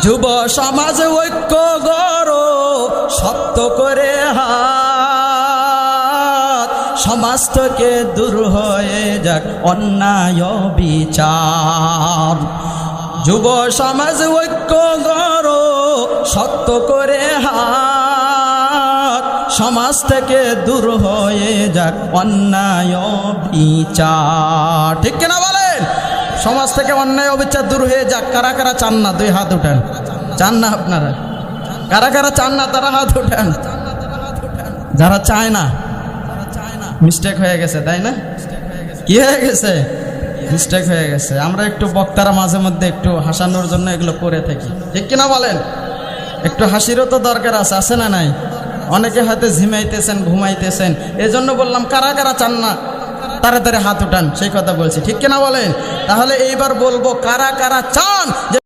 যুব সমাজ ঐক্য গড়ো শক্ত করে হাত, সমাজ থেকে দূর হয়ে যাক অন্যায় বিচার। যুব সমাজ ঐক্য গড়ো শক্ত করে হাত, সমাজ থেকে দূর হয়ে যাক অন্যায় বিচার। ঠিক কিনা বলেন? সমাজ থেকে অন্যায় অবিচার দূর হয়ে যাক। কারা কারা চান না? দুই হাত উঠান। চান না আপনারা? কারা কারা চান না তারা হাত উঠান। যারা চায় না, মিস্টেক হয়ে গেছে, তাই না? কি হয়ে গেছে? মিস্টেক হয়ে গেছে। আমরা একটু বক্তারা মাঝে মধ্যে একটু হাসানোর জন্য এগুলো করে থাকি, ঠিক কিনা বলেন? একটু হাসিরও তো দরকার আছে, আছে না নাই? অনেকে হয়তো ঝিমাইতেছেন, ঘুমাইতেছেন, এজন্য বললাম কারা কারা চান না তাড়াতাড়ি হাত উঠান, সেই কথা বলছি, ঠিক কিনা বলেন? তাহলে এইবার বলবো কারা কারা চান যে